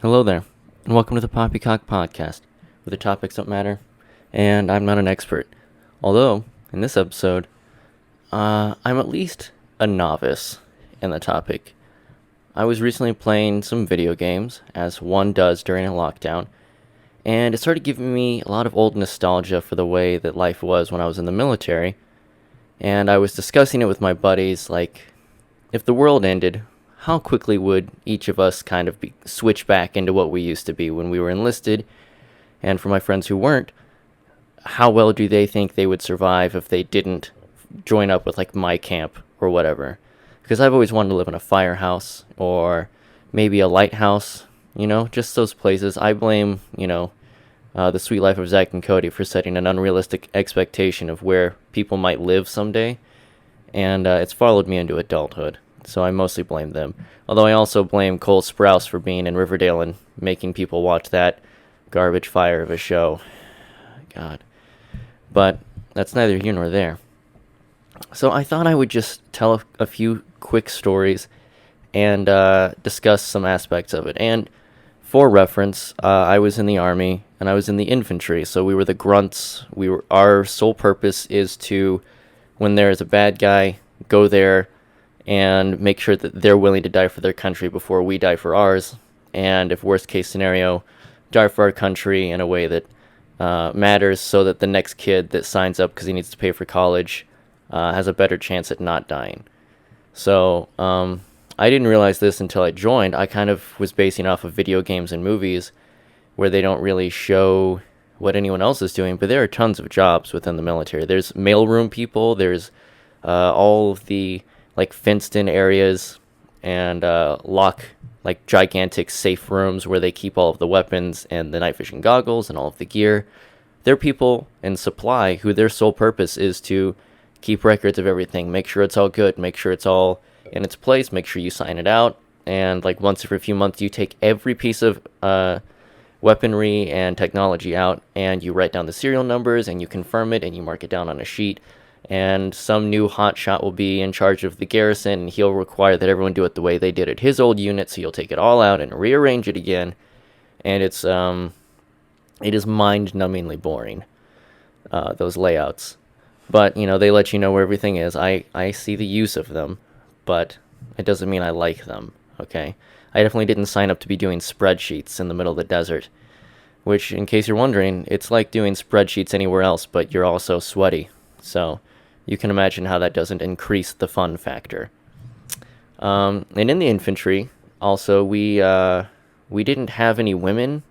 Hello there, and welcome to the Poppycock podcast, where the topics don't matter, and I'm not an expert. Although, in this episode, I'm at least a novice in the topic. I was recently playing some video games, as one does during a lockdown, and it started giving me a lot of old nostalgia for the way that life was when I was in the military, and I was discussing it with my buddies, like, if the world ended, how quickly would each of us kind of switch back into what we used to be when we were enlisted? And for my friends who weren't, how well do they think they would survive if they didn't join up with like my camp or whatever? Because I've always wanted to live in a firehouse or maybe a lighthouse, just those places. I blame, the Sweet Life of Zack and Cody for setting an unrealistic expectation of where people might live someday, and it's followed me into adulthood. So I mostly blame them. Although I also blame Cole Sprouse for being in Riverdale and making people watch that garbage fire of a show. God. But that's neither here nor there. So I thought I would just tell a few quick stories and discuss some aspects of it. And for reference, I was in the Army and I was in the infantry. So we were the grunts. Our sole purpose is to, when there is a bad guy, go there and make sure that they're willing to die for their country before we die for ours. And if worst case scenario, die for our country in a way that matters so that the next kid that signs up because he needs to pay for college has a better chance at not dying. So I didn't realize this until I joined. I kind of was basing off of video games and movies where they don't really show what anyone else is doing, but there are tons of jobs within the military. There's mailroom people, there's all of the like fenced-in areas and like gigantic safe rooms where they keep all of the weapons and the night vision goggles and all of the gear. They're people in supply who their sole purpose is to keep records of everything, make sure it's all good, make sure it's all in its place, make sure you sign it out, and like once every few months you take every piece of weaponry and technology out and you write down the serial numbers and you confirm it and you mark it down on a sheet. And some new hotshot will be in charge of the garrison, and he'll require that everyone do it the way they did at his old unit, so you'll take it all out and rearrange it again, and it is mind-numbingly boring, those layouts. But, they let you know where everything is. I see the use of them, but it doesn't mean I like them, okay? I definitely didn't sign up to be doing spreadsheets in the middle of the desert, which, in case you're wondering, it's like doing spreadsheets anywhere else, but you're also sweaty, so you can imagine how that doesn't increase the fun factor. And in the infantry, also, we didn't have any women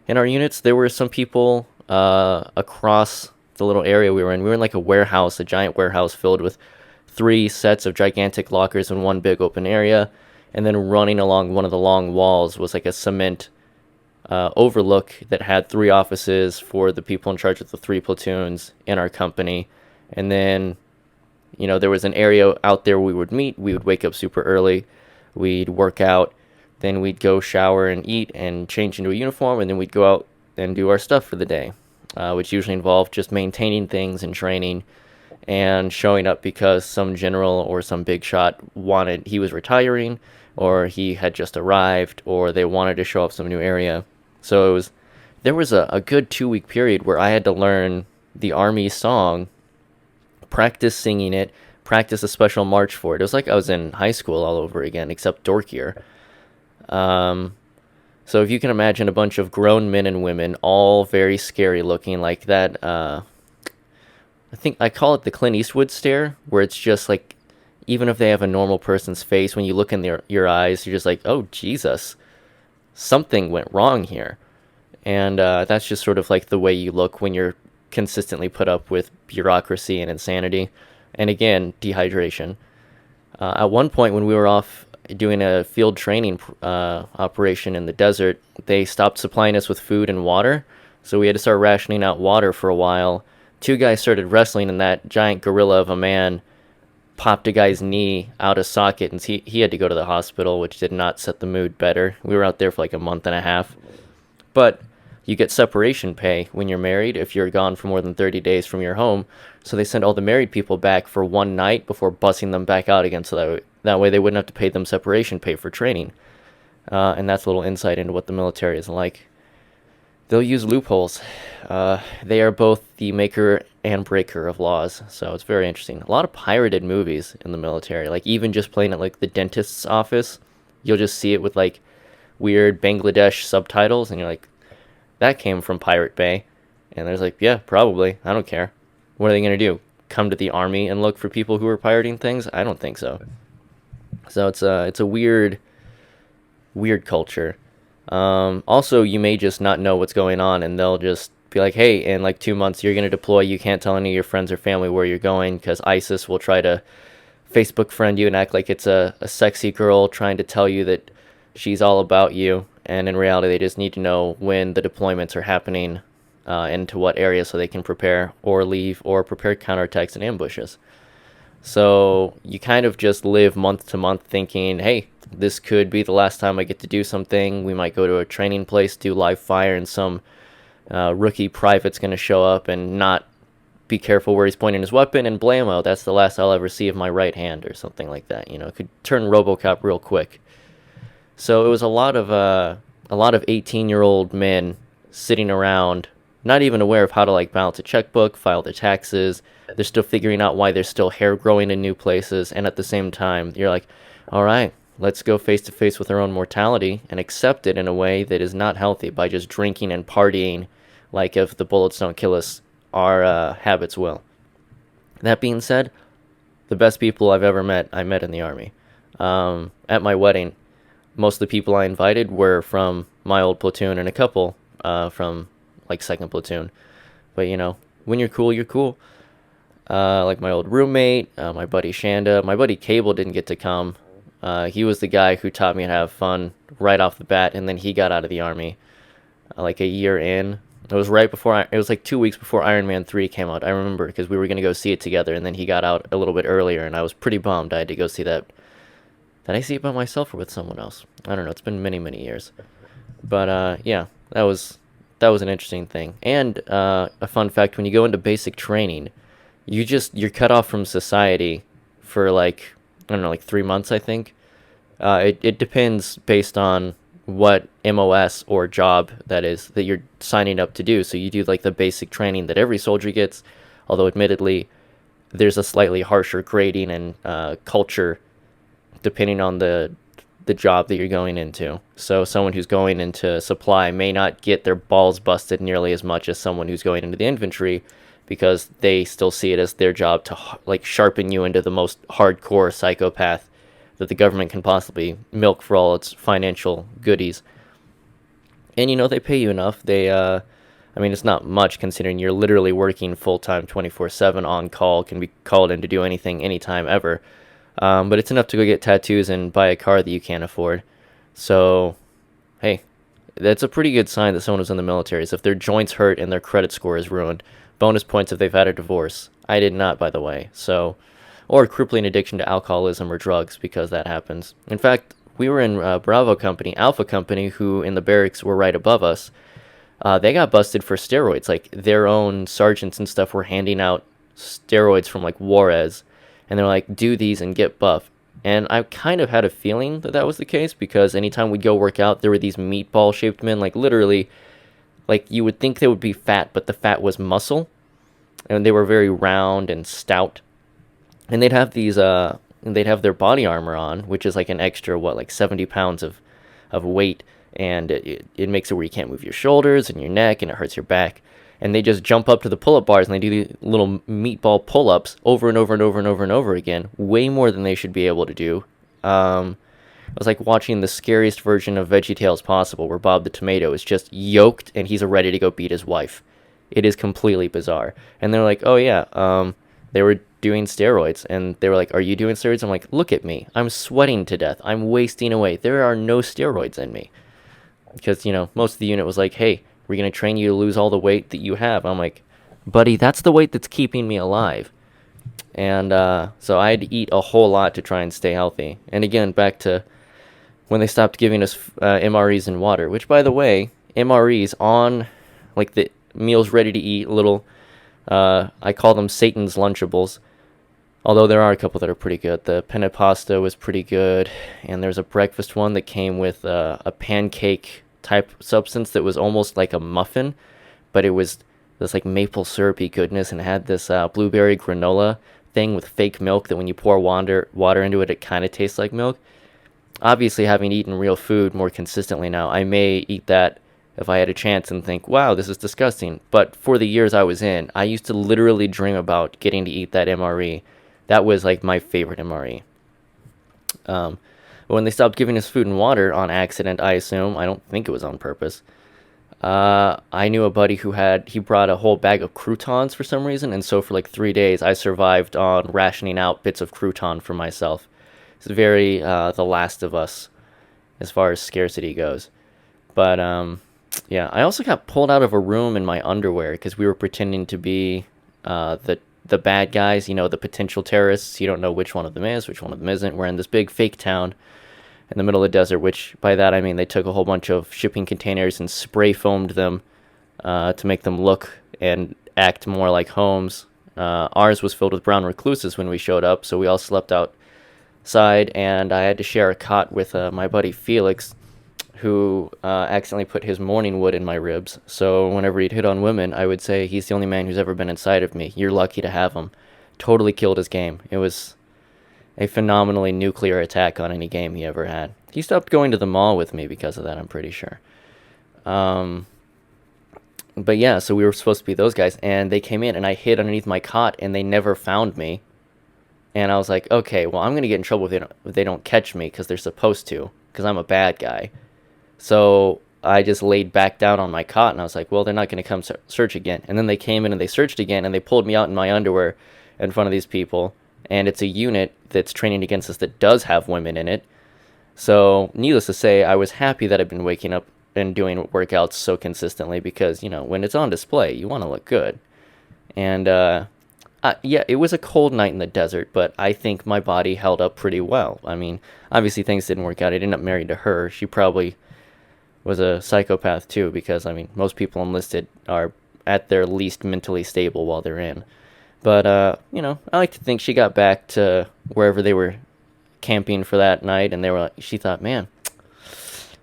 in our units. There were some people across the little area we were in. We were in like a warehouse, a giant warehouse filled with 3 sets of gigantic lockers in one big open area. And then running along one of the long walls was like a cement overlook that had 3 offices for the people in charge of the 3 platoons in our company. And then, there was an area out there we would meet. We would wake up super early. We'd work out. Then we'd go shower and eat and change into a uniform. And then we'd go out and do our stuff for the day, which usually involved just maintaining things and training and showing up because some general or some big shot he was retiring, or he had just arrived, or they wanted to show off some new area. So there was a good 2-week period where I had to learn the Army song, practice singing it, practice a special march for it. It was like I was in high school all over again, except dorkier. So if you can imagine a bunch of grown men and women, all very scary looking, like that, I think I call it the Clint Eastwood stare, where it's just like, even if they have a normal person's face, when you look in your eyes, you're just like, oh, Jesus, something went wrong here. And that's just sort of like the way you look when you're consistently put up with bureaucracy and insanity, and again, dehydration. At one point when we were off doing a field training operation in the desert, they stopped supplying us with food and water, so we had to start rationing out water for a while. 2 guys started wrestling, and that giant gorilla of a man popped a guy's knee out of socket, and he had to go to the hospital, which did not set the mood better. We were out there for like a month and a half. But you get separation pay when you're married if you're gone for more than 30 days from your home. So they sent all the married people back for one night before bussing them back out again, so that way they wouldn't have to pay them separation pay for training. and that's a little insight into what the military is like. They'll use loopholes. They are both the maker and breaker of laws, so it's very interesting. A lot of pirated movies in the military, like even just playing at like the dentist's office, you'll just see it with like weird Bangladesh subtitles, and you're like, that came from Pirate Bay. And there's like, yeah, probably. I don't care. What are they gonna do? Come to the army and look for people who are pirating things? I don't think so. So it's a weird culture. Also, you may just not know what's going on, and they'll just be like, hey, in like 2 months, you're going to deploy. You can't tell any of your friends or family where you're going because ISIS will try to Facebook friend you and act like it's a sexy girl trying to tell you that she's all about you. And in reality, they just need to know when the deployments are happening and to what area so they can prepare or leave or prepare counterattacks and ambushes. So you kind of just live month to month thinking, hey, this could be the last time I get to do something. We might go to a training place, do live fire, and some rookie private's going to show up and not be careful where he's pointing his weapon, and blammo, that's the last I'll ever see of my right hand, or something like that. You know, it could turn RoboCop real quick. So it was a lot of 18-year-old men sitting around, not even aware of how to like balance a checkbook, file their taxes. They're still figuring out why there's still hair growing in new places, and at the same time, you're like, all right, let's go face to face with our own mortality and accept it in a way that is not healthy by just drinking and partying like if the bullets don't kill us, our habits will. That being said, the best people I've ever met, I met in the Army. At my wedding, most of the people I invited were from my old platoon and a couple from like second platoon. But you know, when you're cool, you're cool. Like my old roommate, my buddy Shanda, my buddy Cable didn't get to come. He was the guy who taught me how to have fun right off the bat, and then he got out of the Army like a year in. It was right before, it was like 2 weeks before Iron Man 3 came out. I remember because we were going to go see it together, and then he got out a little bit earlier, and I was pretty bummed I had to go see that. Did I see it by myself or with someone else? I don't know. It's been many, many years. But yeah, that was an interesting thing. And a fun fact, when you go into basic training, you're cut off from society for like, I don't know, like 3 months, I think. It depends based on what MOS or job that is that you're signing up to do. So you do like the basic training that every soldier gets, although admittedly there's a slightly harsher grading and culture depending on the job that you're going into. So someone who's going into supply may not get their balls busted nearly as much as someone who's going into the infantry, because they still see it as their job to like sharpen you into the most hardcore psychopath that the government can possibly milk for all its financial goodies. And you know, they pay you enough. I mean, it's not much considering you're literally working full-time 24/7 on call, can be called in to do anything anytime ever. But it's enough to go get tattoos and buy a car that you can't afford. So, hey, that's a pretty good sign that someone was in the military, is if their joints hurt and their credit score is ruined. Bonus points if they've had a divorce. I did not, by the way. So, or crippling addiction to alcoholism or drugs, because that happens. In fact, we were in Bravo Company, Alpha Company, who in the barracks were right above us. They got busted for steroids. Like, their own sergeants and stuff were handing out steroids from, like, Juarez. And they're like, do these and get buff. And I kind of had a feeling that that was the case, because anytime we'd go work out, there were these meatball-shaped men, like, literally, like, you would think they would be fat, but the fat was muscle. And they were very round and stout. And they'd have their body armor on, which is like an extra, like 70 pounds of weight. And it makes it where you can't move your shoulders and your neck, and it hurts your back. And they just jump up to the pull-up bars, and they do these little meatball pull-ups over and over and over and over and over again, way more than they should be able to do. It was like watching the scariest version of VeggieTales possible, where Bob the Tomato is just yoked, and he's ready to go beat his wife. It is completely bizarre. And they're like, oh yeah, they were doing steroids. And they were like, are you doing steroids? I'm like, look at me. I'm sweating to death. I'm wasting away. There are no steroids in me. Because, you know, most of the unit was like, hey, we're going to train you to lose all the weight that you have. I'm like, buddy, that's the weight that's keeping me alive. And so I had to eat a whole lot to try and stay healthy. And again, back to when they stopped giving us MREs and water, which, by the way, MREs on, like, the meals ready to eat, little, I call them Satan's Lunchables, Although there are a couple that are pretty good. The penne pasta was pretty good, and there's a breakfast one that came with a pancake type substance that was almost like a muffin, but it was this like maple syrupy goodness, and it had this blueberry granola thing with fake milk that when you pour water into it, it kind of tastes like milk. Obviously, having eaten real food more consistently now, I may eat that if I had a chance and think, wow, this is disgusting. But for the years I was in, I used to literally dream about getting to eat that MRE. That was like my favorite MRE. But when they stopped giving us food and water on accident, I assume, I don't think it was on purpose. I knew a buddy he brought a whole bag of croutons for some reason, and so for like 3 days I survived on rationing out bits of crouton for myself. It's very The Last of Us as far as scarcity goes. But yeah, I also got pulled out of a room in my underwear because we were pretending to be the bad guys, the potential terrorists. You don't know which one of them is, which one of them isn't. We're in this big fake town in the middle of the desert, which by that I mean they took a whole bunch of shipping containers and spray foamed them to make them look and act more like homes. Ours was filled with brown recluses when we showed up, so we all slept outside, and I had to share a cot with my buddy Felix, who accidentally put his morning wood in my ribs. So whenever he'd hit on women, I would say, he's the only man who's ever been inside of me. You're lucky to have him. Totally killed his game. It was a phenomenally nuclear attack on any game he ever had. He stopped going to the mall with me because of that, I'm pretty sure. But yeah, so we were supposed to be those guys, and they came in, and I hid underneath my cot, and they never found me. And I was like, okay, well, I'm going to get in trouble if they don't catch me, because they're supposed to, because I'm a bad guy. So I just laid back down on my cot, and I was like, well, they're not going to come search again. And then they came in and they searched again, and they pulled me out in my underwear in front of these people. And it's a unit that's training against us that does have women in it. So needless to say, I was happy that I've been waking up and doing workouts so consistently because, when it's on display, you want to look good. And yeah, it was a cold night in the desert, but I think my body held up pretty well. I mean, obviously things didn't work out. I ended up married to her. She probably was a psychopath too, because I mean, most people enlisted are at their least mentally stable while they're in. But I like to think she got back to wherever they were camping for that night, and she thought, man,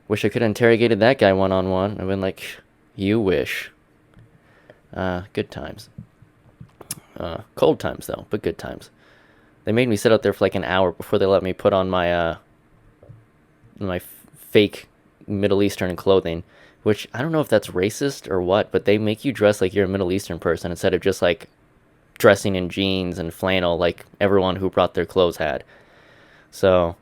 wish I could have interrogated that guy one-on-one. I've been like, you wish. Good times. Cold times though, but good times. They made me sit out there for like an hour before they let me put on my fake Middle Eastern clothing, which I don't know if that's racist or what, but they make you dress like you're a Middle Eastern person instead of just like dressing in jeans and flannel like everyone who brought their clothes had. So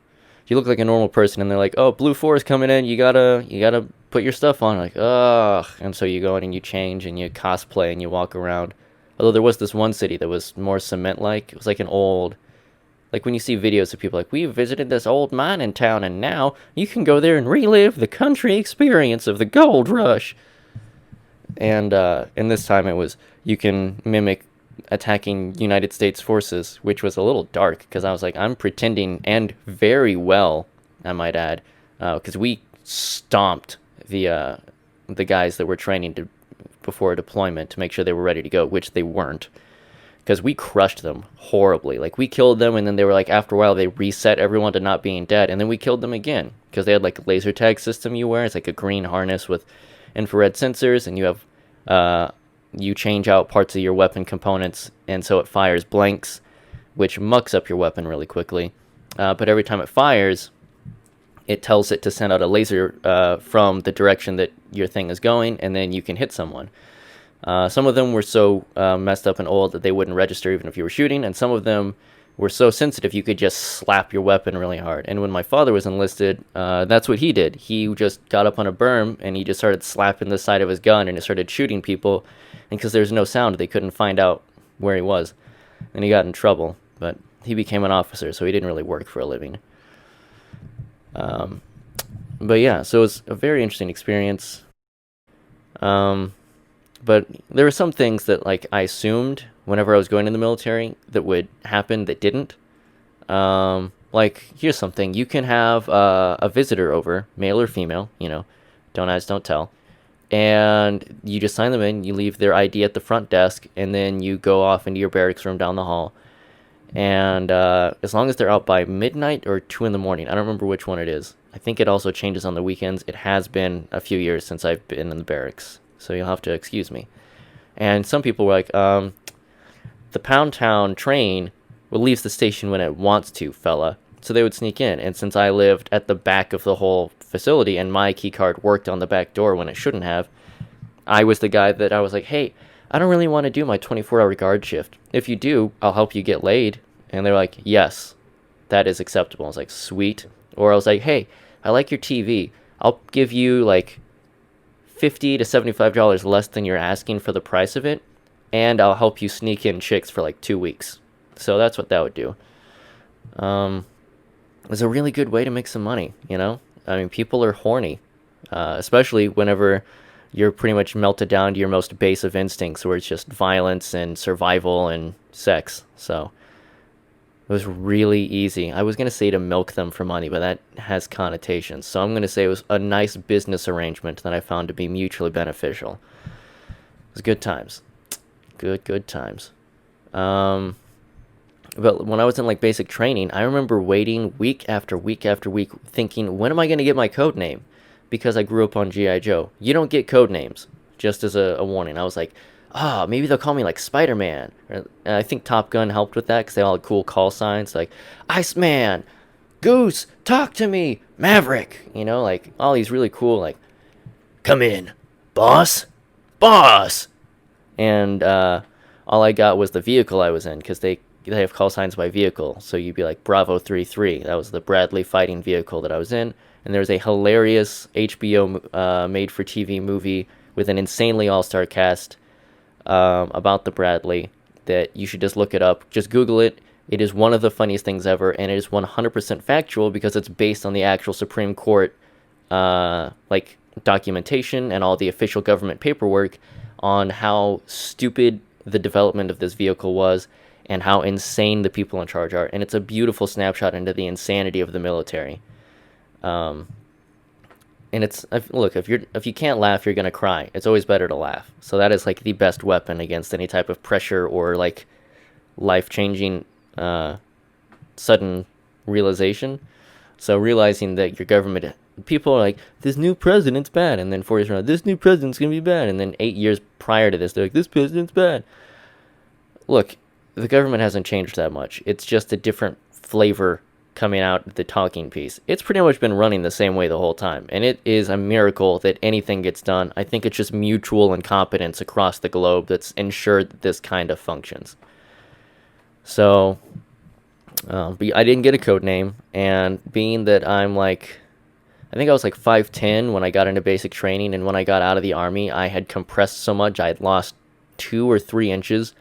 you look like a normal person, and they're like, oh, Blue 4 is coming in, you gotta put your stuff on. Like, ugh. And so you go in and you change and you cosplay and you walk around. Although there was this one city that was more cement-like. It was like an old, like when you see videos of people like, we visited this old mining town, and now you can go there and relive the country experience of the gold rush. And this time it was, you can mimic attacking United States forces, which was a little dark, because I was like, I'm pretending, and very well, I might add, because we stomped the guys that were training before deployment to make sure they were ready to go, which they weren't, because we crushed them horribly. Like, we killed them, and then they were like, after a while, they reset everyone to not being dead, and then we killed them again, because they had like a laser tag system you wear. It's like a green harness with infrared sensors, and you have you change out parts of your weapon components, and so it fires blanks, which mucks up your weapon really quickly. But every time it fires, it tells it to send out a laser from the direction that your thing is going, and then you can hit someone. Some of them were so messed up and old that they wouldn't register even if you were shooting, and some of them were so sensitive you could just slap your weapon really hard. And when my father was enlisted, that's what he did. He just got up on a berm, and he just started slapping the side of his gun, and it started shooting people. And because there's no sound, they couldn't find out where he was. And he got in trouble. But he became an officer, so he didn't really work for a living. But yeah, so it was a very interesting experience. But there were some things that like I assumed whenever I was going in the military that would happen that didn't. Like, here's something. You can have a visitor over, male or female, don't ask, don't tell. And you just sign them in, you leave their ID at the front desk, and then you go off into your barracks room down the hall. And as long as they're out by midnight or 2 in the morning, I don't remember which one it is. I think it also changes on the weekends. It has been a few years since I've been in the barracks, so you'll have to excuse me. And some people were like, the Pound Town train will leave the station when it wants to, fella. So they would sneak in. And since I lived at the back of the whole facility and my key card worked on the back door when it shouldn't have, I was the guy that I was like, hey, I don't really want to do my 24-hour guard shift. If you do, I'll help you get laid. And they're like, yes, that is acceptable. I was like, sweet. Or I was like, hey, I like your TV. I'll give you like $50 to $75 less than you're asking for the price of it, and I'll help you sneak in chicks for like 2 weeks. So that's what that would do. It was a really good way to make some money, you know? I mean, people are horny, especially whenever you're pretty much melted down to your most base of instincts, where it's just violence and survival and sex. So it was really easy. I was going to say to milk them for money, but that has connotations. So I'm going to say it was a nice business arrangement that I found to be mutually beneficial. It was good times. Good times. But when I was in like basic training, I remember waiting week after week after week thinking, when am I going to get my code name? Because I grew up on G.I. Joe. You don't get code names, just as a warning. I was like, maybe they'll call me like Spider-Man. And I think Top Gun helped with that because they all had cool call signs like Iceman, Goose, talk to me, Maverick. You know, like all these really cool, like, come in, boss. And all I got was the vehicle I was in, because they have call signs by vehicle. So you'd be like Bravo 33. That was the Bradley fighting vehicle that I was in. And there's a hilarious HBO made-for-TV movie with an insanely all-star cast about the Bradley that you should just look it up. Just Google it. It is one of the funniest things ever, and it is 100% factual because it's based on the actual Supreme Court like documentation and all the official government paperwork on how stupid the development of this vehicle was and how insane the people in charge are. And it's a beautiful snapshot into the insanity of the military. And it's, look, if you can't laugh, you're gonna cry. It's always better to laugh. So that is like the best weapon against any type of pressure or like life-changing sudden realization. So realizing that your government, people are like, this new president's bad, and then 4 years around, this new president's gonna be bad, and then 8 years prior to this, they're like, this president's bad. Look, the government hasn't changed that much. It's just a different flavor coming out the talking piece. It's pretty much been running the same way the whole time, and it is a miracle that anything gets done. I think it's just mutual incompetence across the globe that's ensured that this kind of functions. So, but I didn't get a code name, and being that I'm like, I think I was like 5'10" when I got into basic training, and when I got out of the army, I had compressed so much I had lost 2 or 3 inches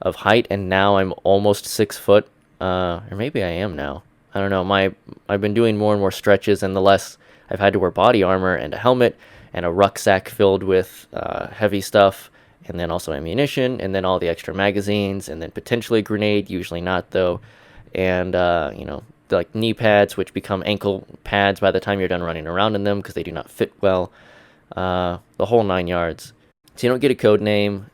of height, and now I'm almost 6 foot, or maybe I am now. I don't know. I've been doing more and more stretches, and the less I've had to wear body armor and a helmet and a rucksack filled with heavy stuff, and then also ammunition, and then all the extra magazines, and then potentially a grenade, usually not though, and like knee pads, which become ankle pads by the time you're done running around in them because they do not fit well. The whole 9 yards. So you don't get a code name.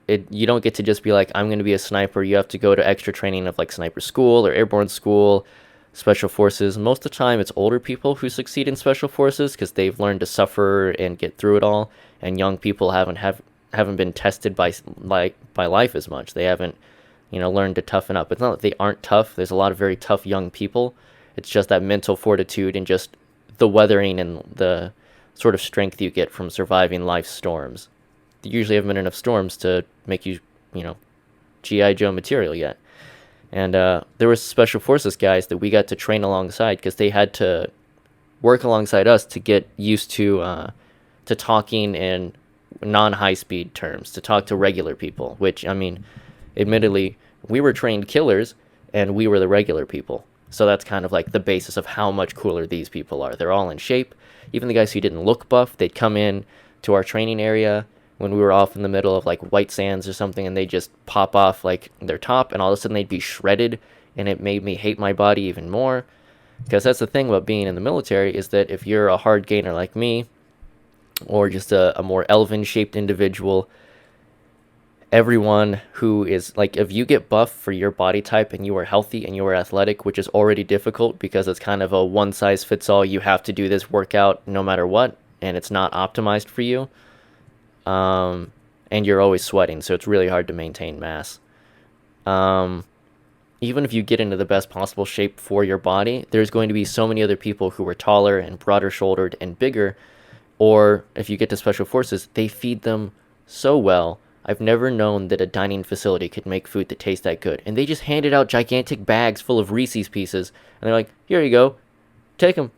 You don't get to just be like, I'm going to be a sniper. You have to go to extra training of like sniper school or airborne school, special forces. Most of the time, it's older people who succeed in special forces because they've learned to suffer and get through it all. And young people haven't been tested by life as much. They haven't learned to toughen up. It's not that they aren't tough. There's a lot of very tough young people. It's just that mental fortitude and just the weathering and the sort of strength you get from surviving life's storms. There usually haven't been enough storms to make you, G.I. Joe material yet. And there were special forces guys that we got to train alongside because they had to work alongside us to get used to talking in non-high-speed terms, to talk to regular people, which, I mean, admittedly, we were trained killers, and we were the regular people. So that's kind of like the basis of how much cooler these people are. They're all in shape. Even the guys who didn't look buff, they'd come in to our training area when we were off in the middle of like White Sands or something, and they just pop off like their top, and all of a sudden they'd be shredded, and it made me hate my body even more. Because that's the thing about being in the military, is that if you're a hard gainer like me, or just a more elven-shaped individual, everyone who is like, if you get buff for your body type and you are healthy and you are athletic, which is already difficult because it's kind of a one size fits all, you have to do this workout no matter what, and it's not optimized for you. And you're always sweating, so it's really hard to maintain mass. Even if you get into the best possible shape for your body, there's going to be so many other people who are taller and broader shouldered and bigger. Or if you get to special forces, they feed them so well. I've never known that a dining facility could make food that tastes that good. And they just handed out gigantic bags full of Reese's Pieces. And they're like, here you go. Take them.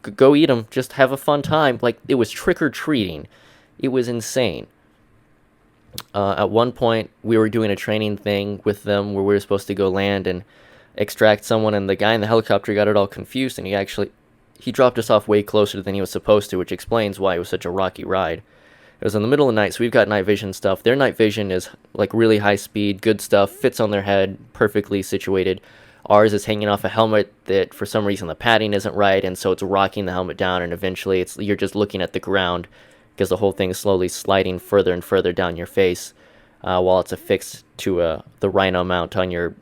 Go eat them. Just have a fun time. Like, it was trick-or-treating. It was insane. At one point, we were doing a training thing with them where we were supposed to go land and extract someone. And the guy in the helicopter got it all confused. And he dropped us off way closer than he was supposed to, which explains why it was such a rocky ride. It was in the middle of the night, so we've got night vision stuff. Their night vision is like really high speed, good stuff, fits on their head, perfectly situated. Ours is hanging off a helmet that for some reason the padding isn't right, and so it's rocking the helmet down, and eventually you're just looking at the ground because the whole thing is slowly sliding further and further down your face while it's affixed to the rhino mount on your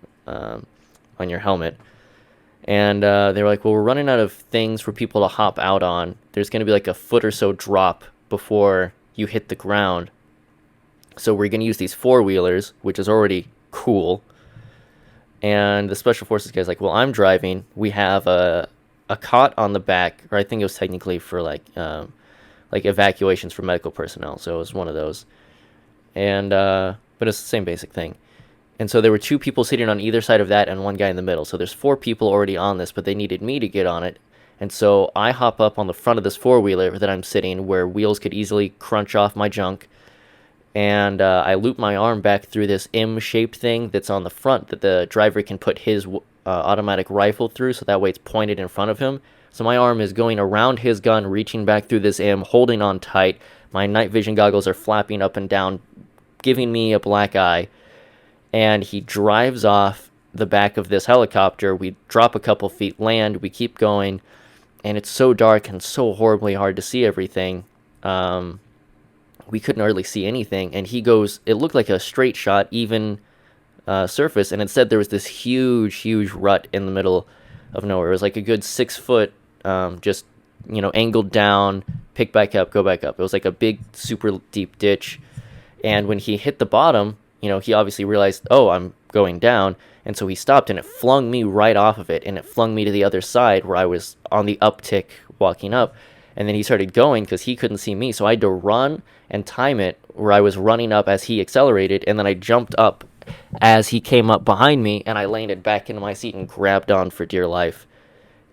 helmet. And they were like, well, we're running out of things for people to hop out on. There's going to be like a foot or so drop before you hit the ground. So we're going to use these four-wheelers, which is already cool. And the Special Forces guy's like, well, I'm driving. We have a cot on the back, or I think it was technically for like evacuations for medical personnel. So it was one of those. And but it's the same basic thing. And so there were two people sitting on either side of that and one guy in the middle. So there's four people already on this, but they needed me to get on it. And so I hop up on the front of this four-wheeler that I'm sitting, where wheels could easily crunch off my junk. And I loop my arm back through this M-shaped thing that's on the front that the driver can put his automatic rifle through, so that way it's pointed in front of him. So my arm is going around his gun, reaching back through this M, holding on tight. My night vision goggles are flapping up and down, giving me a black eye. And he drives off the back of this helicopter. We drop a couple feet, land, we keep going. And it's so dark and so horribly hard to see everything. We couldn't hardly see anything. And he goes, it looked like a straight shot, even surface. And instead there was this huge, huge rut in the middle of nowhere. It was like a good 6 foot, just, angled down, pick back up, go back up. It was like a big, super deep ditch. And when he hit the bottom, he obviously realized, oh, I'm going down. And so he stopped, and it flung me right off of it, and it flung me to the other side where I was on the uptick walking up. And then he started going because he couldn't see me, so I had to run and time it where I was running up as he accelerated, and then I jumped up as he came up behind me, and I landed back into my seat and grabbed on for dear life.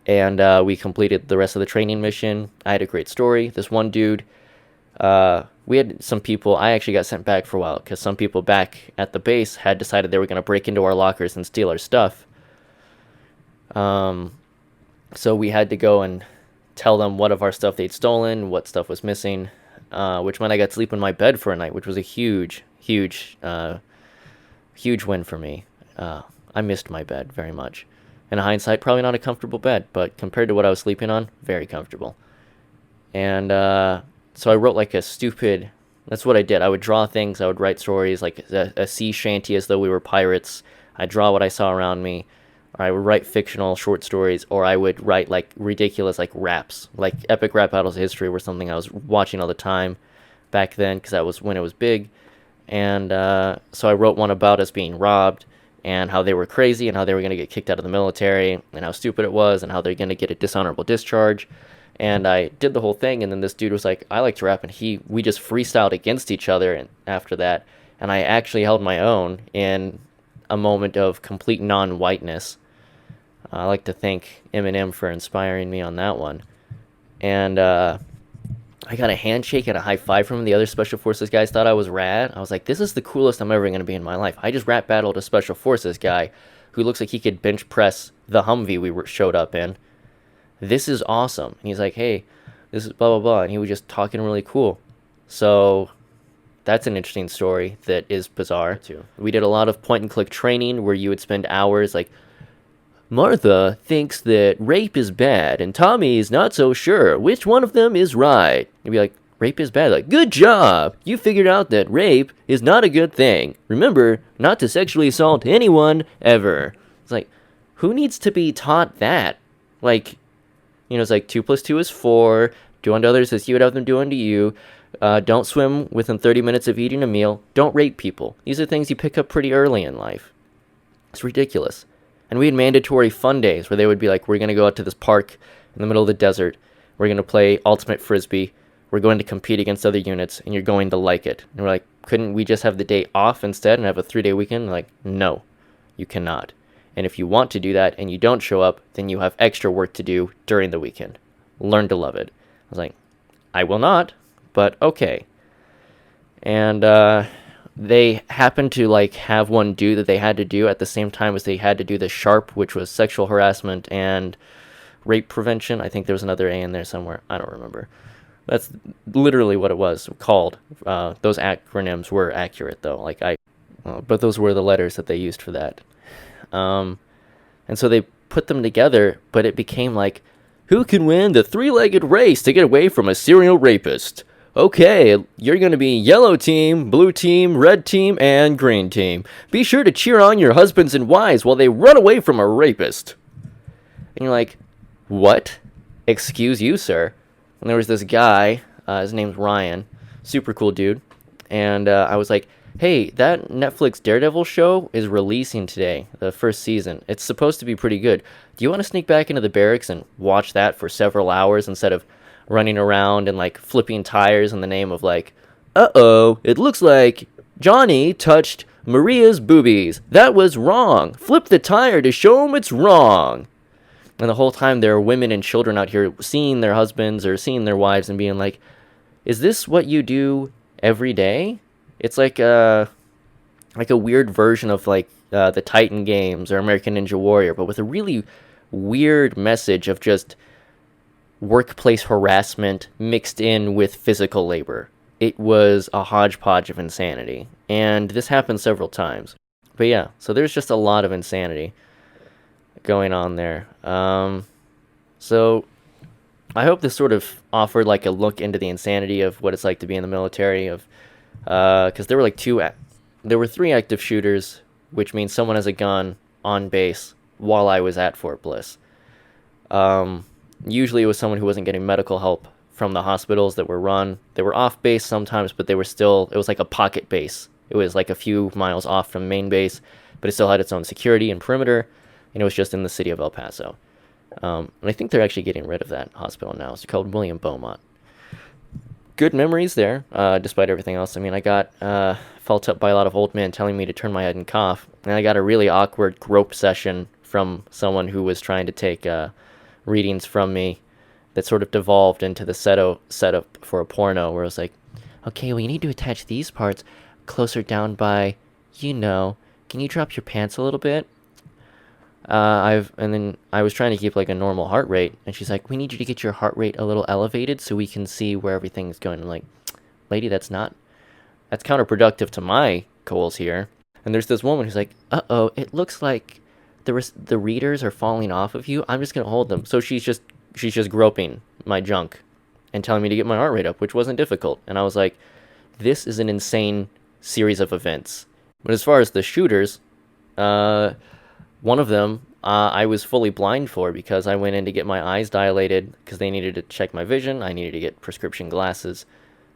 And we completed the rest of the training mission. I had a great story. This one dude, we had some people, I actually got sent back for a while because some people back at the base had decided they were going to break into our lockers and steal our stuff. So we had to go and tell them what of our stuff they'd stolen, what stuff was missing, which meant I got to sleep in my bed for a night, which was a huge, huge, huge win for me. I missed my bed very much. In hindsight, probably not a comfortable bed, but compared to what I was sleeping on, very comfortable. And so I wrote like a stupid, that's what I did. I would draw things, I would write stories, like a sea shanty as though we were pirates. I'd draw what I saw around me, or I would write fictional short stories, or I would write like ridiculous like raps, like epic rap battles of history were something I was watching all the time back then, because that was when it was big. And so I wrote one about us being robbed, and how they were crazy, and how they were going to get kicked out of the military, and how stupid it was, and how they're going to get a dishonorable discharge. And I did the whole thing, and then this dude was like, I like to rap, and we just freestyled against each other and after that, and I actually held my own in a moment of complete non-whiteness. I like to thank Eminem for inspiring me on that one. And I got a handshake and a high five from him. The other Special Forces guys thought I was rad. I was like, this is the coolest I'm ever going to be in my life. I just rap battled a Special Forces guy who looks like he could bench press the Humvee we showed up in. This is awesome. And he's like, hey, this is blah, blah, blah. And he was just talking really cool. So that's an interesting story that is bizarre, too. We did a lot of point-and-click training where you would spend hours like, Martha thinks that rape is bad, and Tommy is not so sure. Which one of them is right? You'd be like, rape is bad. Like, good job! You figured out that rape is not a good thing. Remember, not to sexually assault anyone, ever. It's like, who needs to be taught that? Like, it's like 2 plus 2 is 4. Do unto others as you would have them do unto you. Don't swim within 30 minutes of eating a meal. Don't rape people. These are things you pick up pretty early in life. It's ridiculous. And we had mandatory fun days where they would be like, we're going to go out to this park in the middle of the desert. We're going to play ultimate frisbee. We're going to compete against other units, and you're going to like it. And we're like, couldn't we just have the day off instead and have a 3-day weekend? Like, no, you cannot. And if you want to do that and you don't show up, then you have extra work to do during the weekend. Learn to love it. I was like, I will not, but okay. And they happened to like have one due that they had to do at the same time as they had to do the SHARP, which was sexual harassment and rape prevention. I think there was another A in there somewhere. I don't remember. That's literally what it was called. Those acronyms were accurate though. But those were the letters that they used for that. And so they put them together, but it became like, who can win the 3-legged race to get away from a serial rapist? Okay, you're going to be yellow team, blue team, red team, and green team. Be sure to cheer on your husbands and wives while they run away from a rapist. And you're like, what? Excuse you, sir. And there was this guy, his name's Ryan, super cool dude. And I was like, hey, that Netflix Daredevil show is releasing today, the first season. It's supposed to be pretty good. Do you want to sneak back into the barracks and watch that for several hours instead of running around and like flipping tires in the name of like, uh-oh, it looks like Johnny touched Maria's boobies. That was wrong. Flip the tire to show him it's wrong. And the whole time there are women and children out here seeing their husbands or seeing their wives and being like, is this what you do every day? It's like a weird version of like the Titan games or American Ninja Warrior, but with a really weird message of just workplace harassment mixed in with physical labor. It was a hodgepodge of insanity, and this happened several times. But yeah, so there's just a lot of insanity going on there. So I hope this sort of offered like a look into the insanity of what it's like to be in the military. Because there were 3 active shooters, which means someone has a gun on base while I was at Fort Bliss. Usually it was someone who wasn't getting medical help from the hospitals that were run. They were off base sometimes, but it was like a pocket base. It was like a few miles off from main base, but it still had its own security and perimeter, and it was just in the city of El Paso. And I think they're actually getting rid of that hospital now. It's called William Beaumont. Good memories there, despite everything else. I mean, I got felt up by a lot of old men telling me to turn my head and cough, and I got a really awkward grope session from someone who was trying to take readings from me that sort of devolved into the setup for a porno, where it was like, okay, well, you need to attach these parts closer down by, can you drop your pants a little bit? And then I was trying to keep like a normal heart rate, and she's like, we need you to get your heart rate a little elevated so we can see where everything's going. I'm like, lady, that's counterproductive to my goals here. And there's this woman who's like, uh-oh, it looks like the readers are falling off of you. I'm just going to hold them. So she's just groping my junk and telling me to get my heart rate up, which wasn't difficult. And I was like, this is an insane series of events. But as far as the shooters, one of them I was fully blind for because I went in to get my eyes dilated because they needed to check my vision. I needed to get prescription glasses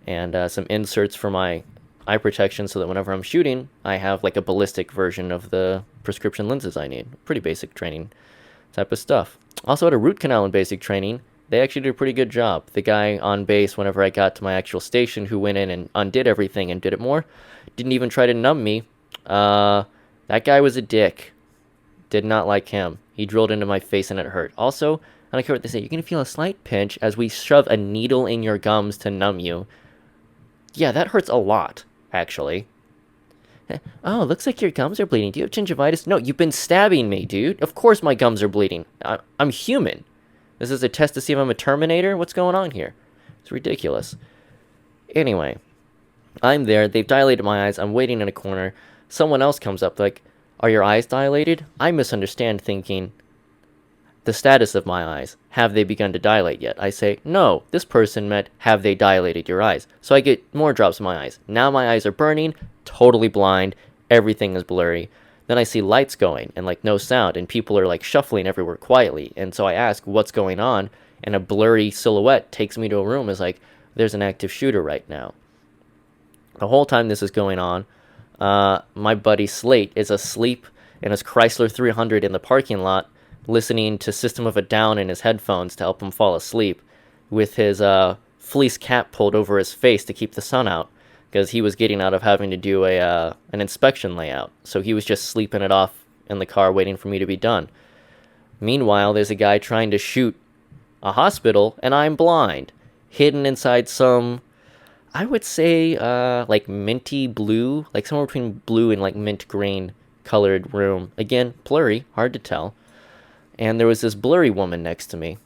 and some inserts for my eye protection so that whenever I'm shooting, I have like a ballistic version of the prescription lenses I need. Pretty basic training type of stuff. Also had a root canal in basic training. They actually did a pretty good job. The guy on base, whenever I got to my actual station, who went in and undid everything and did it more, didn't even try to numb me. That guy was a dick. Did not like him. He drilled into my face and it hurt. Also, I don't care what they say, you're going to feel a slight pinch as we shove a needle in your gums to numb you. Yeah, that hurts a lot, actually. Oh, looks like your gums are bleeding. Do you have gingivitis? No, you've been stabbing me, dude. Of course my gums are bleeding. I'm human. This is a test to see if I'm a Terminator? What's going on here? It's ridiculous. Anyway, I'm there. They've dilated my eyes. I'm waiting in a corner. Someone else comes up like, are your eyes dilated? I misunderstand thinking, the status of my eyes. Have they begun to dilate yet? I say, no, this person meant, have they dilated your eyes? So I get more drops in my eyes. Now my eyes are burning, totally blind, everything is blurry. Then I see lights going and like no sound, and people are like shuffling everywhere quietly. And so I ask, what's going on? And a blurry silhouette takes me to a room, is like, there's an active shooter right now. The whole time this is going on, my buddy Slate is asleep in his Chrysler 300 in the parking lot, listening to System of a Down in his headphones to help him fall asleep, with his fleece cap pulled over his face to keep the sun out, because he was getting out of having to do an inspection layout. So he was just sleeping it off in the car waiting for me to be done. Meanwhile, there's a guy trying to shoot a hospital, and I'm blind, hidden inside some, I would say, like minty blue, like somewhere between blue and like mint green colored room. Again, blurry, hard to tell. And there was this blurry woman next to me.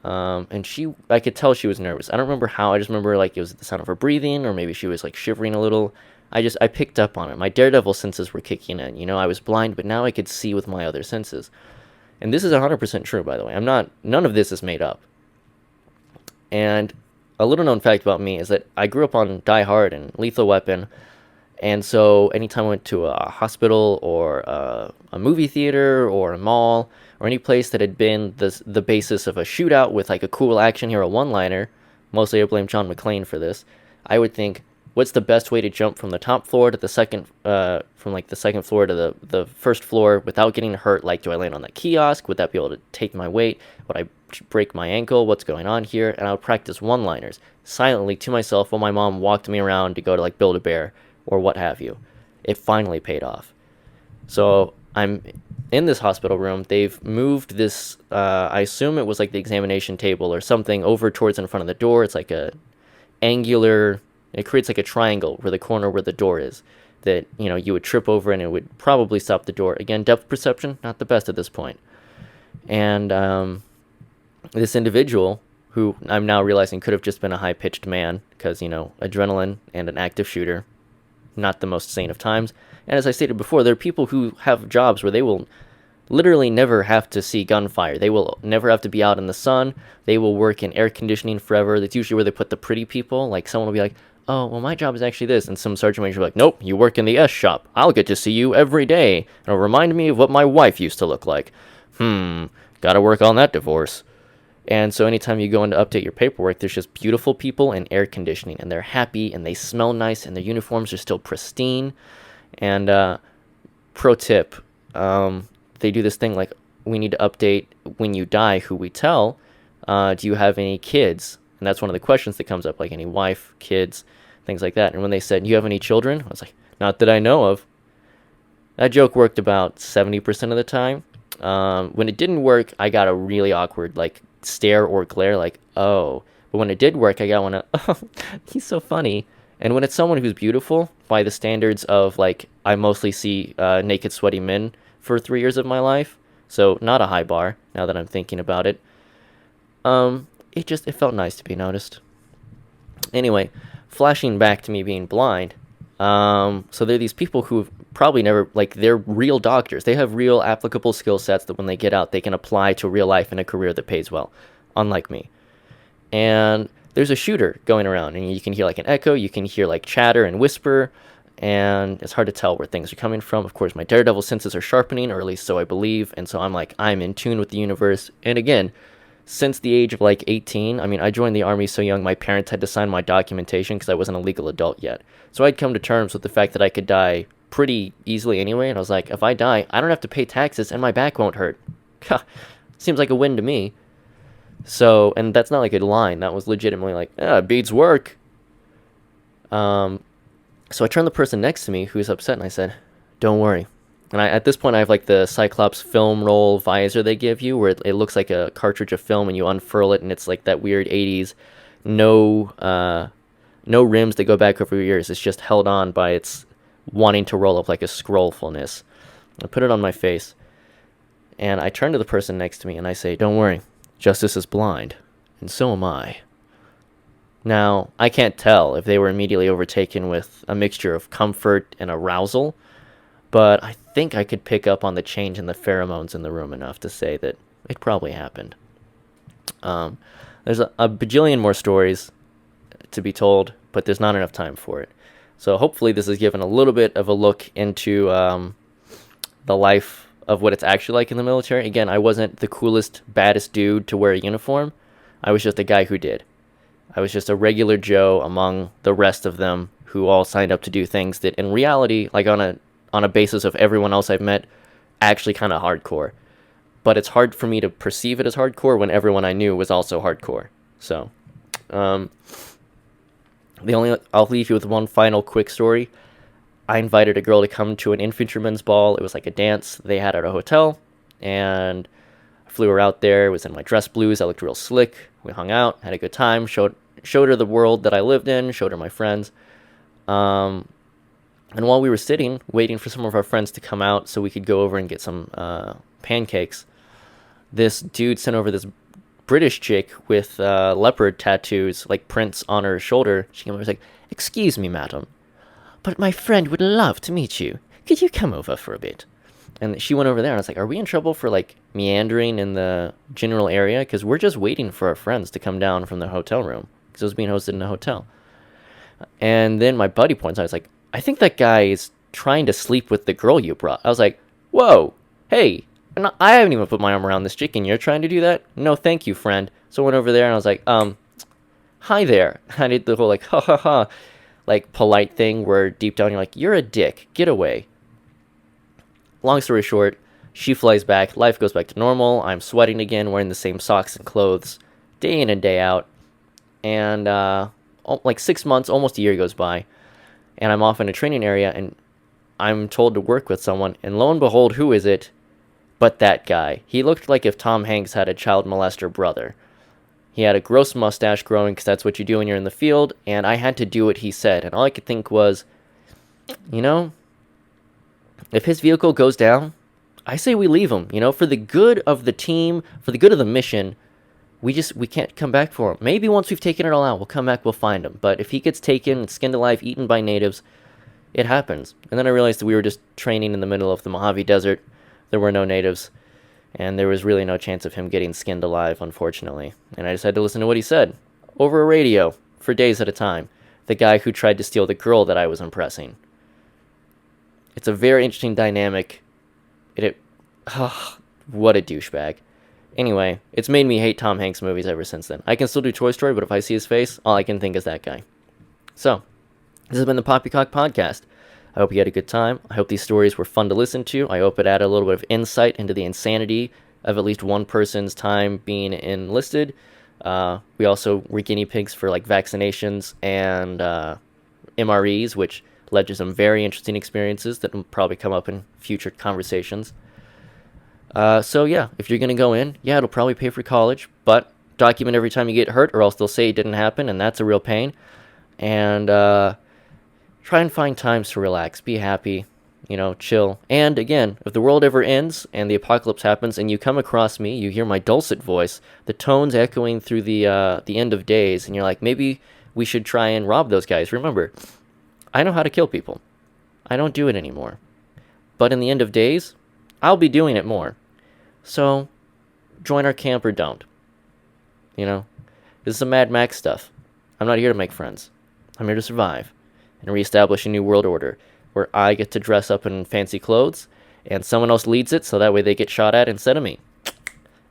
And I could tell she was nervous. I don't remember how. I just remember like it was the sound of her breathing, or maybe she was like shivering a little. I picked up on it. My daredevil senses were kicking in. You know, I was blind, but now I could see with my other senses. And this is 100% true, by the way. None of this is made up. And a little known fact about me is that I grew up on Die Hard and Lethal Weapon. And so anytime I went to a hospital or a movie theater or a mall or any place that had been the basis of a shootout with like a cool action hero one-liner, mostly I blame John McClane for this, I would think, what's the best way to jump from the top floor to the second, from like the second floor to the first floor without getting hurt? Like, do I land on that kiosk? Would that be able to take my weight? Would I break my ankle? What's going on here? And I would practice one-liners silently to myself while my mom walked me around to go to like Build-A-Bear or what have you. It finally paid off. So I'm in this hospital room. They've moved this, I assume it was like the examination table or something, over towards in front of the door. It's like a angular, it creates like a triangle where the corner where the door is, that, you know, you would trip over and it would probably stop the door. Again, depth perception, not the best at this point. And this individual, who I'm now realizing could have just been a high-pitched man, because, you know, adrenaline and an active shooter, not the most sane of times. And as I stated before, there are people who have jobs where they will literally never have to see gunfire. They will never have to be out in the sun. They will work in air conditioning forever. That's usually where they put the pretty people. Like, someone will be like, oh, well, my job is actually this. And some sergeant major will be like, nope, you work in the S shop. I'll get to see you every day. It'll remind me of what my wife used to look like. Gotta work on that divorce. And so anytime you go in to update your paperwork, there's just beautiful people and air conditioning, and they're happy, and they smell nice, and their uniforms are still pristine. And pro tip, they do this thing like, we need to update when you die who we tell. Do you have any kids? And that's one of the questions that comes up, like any wife, kids, things like that. And when they said, do you have any children? I was like, not that I know of. That joke worked about 70% of the time. When it didn't work, I got a really awkward, like, stare or glare, like, oh. But when it did work, I got one of, oh, he's so funny. And when it's someone who's beautiful, by the standards of, like, I mostly see naked, sweaty men for 3 years of my life, so not a high bar, now that I'm thinking about it, it felt nice to be noticed. Anyway, flashing back to me being blind, so there are these people who probably never, like, they're real doctors. They have real applicable skill sets that when they get out, they can apply to real life in a career that pays well, unlike me. And there's a shooter going around, and you can hear, like, an echo, you can hear, like, chatter and whisper, and it's hard to tell where things are coming from. Of course, my daredevil senses are sharpening, or at least so I believe, and so I'm like, I'm in tune with the universe. And again, since the age of, like, 18, I mean, I joined the Army so young, my parents had to sign my documentation because I wasn't a legal adult yet. So I'd come to terms with the fact that I could die pretty easily anyway, and I was like, if I die, I don't have to pay taxes, and my back won't hurt. Seems like a win to me. So, and that's not like a line, that was legitimately like, it beats work. So I turned the person next to me who's upset, and I said, don't worry. And at this point, I have like the Cyclops film roll visor they give you, where it looks like a cartridge of film, and you unfurl it, and it's like that weird 80s, no rims that go back over your ears. It's just held on by its wanting to roll up like a scrollfulness. I put it on my face, and I turn to the person next to me, and I say, don't worry, Justice is blind, and so am I. Now, I can't tell if they were immediately overtaken with a mixture of comfort and arousal, but I think I could pick up on the change in the pheromones in the room enough to say that it probably happened. There's a bajillion more stories to be told, but there's not enough time for it. So hopefully this has given a little bit of a look into the life of what it's actually like in the military. Again, I wasn't the coolest, baddest dude to wear a uniform. I was just a guy who did. I was just a regular Joe among the rest of them who all signed up to do things that in reality, like on a basis of everyone else I've met, actually kind of hardcore. But it's hard for me to perceive it as hardcore when everyone I knew was also hardcore. So, I'll leave you with one final quick story. I invited a girl to come to an infantryman's ball. It was like a dance they had at a hotel, and I flew her out there. It was in my dress blues. I looked real slick. We hung out, had a good time, showed her the world that I lived in, showed her my friends. And while we were sitting, waiting for some of our friends to come out so we could go over and get some pancakes, this dude sent over this British chick with leopard tattoos, like prints on her shoulder. She came over and was like, "Excuse me, madam, but my friend would love to meet you. Could you come over for a bit?" And she went over there, and I was like, "Are we in trouble for, like, meandering in the general area? Because we're just waiting for our friends to come down from the hotel room, because it was being hosted in a hotel." And then my buddy points out, I was like, "I think that guy is trying to sleep with the girl you brought." I was like, "Whoa, hey, I haven't even put my arm around this chick, and you're trying to do that? No, thank you, friend." So I went over there, and I was like, "Hi there." I did the whole, like, ha ha ha, like, polite thing where deep down you're like, "You're a dick, get away." Long story short, she flies back, life goes back to normal, I'm sweating again, wearing the same socks and clothes, day in and day out, and, like 6 months, almost a year goes by, and I'm off in a training area, and I'm told to work with someone, and lo and behold, who is it but that guy? He looked like if Tom Hanks had a child molester brother. He had a gross mustache growing, because that's what you do when you're in the field, and I had to do what he said, and all I could think was, you know, if his vehicle goes down, I say we leave him, for the good of the team, for the good of the mission. We can't come back for him. Maybe once we've taken it all out, we'll come back, we'll find him. But if he gets taken, skinned alive, eaten by natives, it happens. And then I realized that we were just training in the middle of the Mojave Desert. There were no natives, and there was really no chance of him getting skinned alive, unfortunately. And I just had to listen to what he said, over a radio, for days at a time. The guy who tried to steal the girl that I was impressing. It's a very interesting dynamic. What a douchebag. Anyway, it's made me hate Tom Hanks movies ever since then. I can still do Toy Story, but if I see his face, all I can think is that guy. So, this has been the Poppycock Podcast. I hope you had a good time. I hope these stories were fun to listen to. I hope it added a little bit of insight into the insanity of at least one person's time being enlisted. We also were guinea pigs for, like, vaccinations and MREs, which led to some very interesting experiences that will probably come up in future conversations. So yeah, if you're going to go in, yeah, it'll probably pay for college, but document every time you get hurt, or else they'll say it didn't happen, and that's a real pain. And try and find times to relax, be happy, chill. And again, if the world ever ends and the apocalypse happens and you come across me, you hear my dulcet voice, the tones echoing through the end of days, and you're like, maybe we should try and rob those guys. Remember, I know how to kill people. I don't do it anymore. But in the end of days, I'll be doing it more. So, join our camp or don't. This is some Mad Max stuff. I'm not here to make friends. I'm here to survive and reestablish a new world order where I get to dress up in fancy clothes and someone else leads it so that way they get shot at instead of me.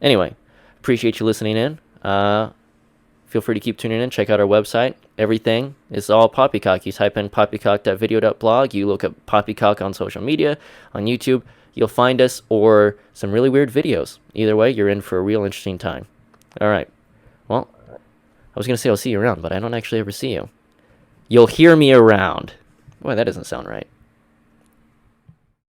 Anyway, appreciate you listening in. Feel free to keep tuning in. Check out our website. Everything is all Poppycock. You type in poppycock.video.blog. You look up Poppycock on social media, on YouTube. You'll find us, or some really weird videos. Either way, you're in for a real interesting time. All right. Well, I was going to say I'll see you around, but I don't actually ever see you. You'll hear me around. Boy, that doesn't sound right.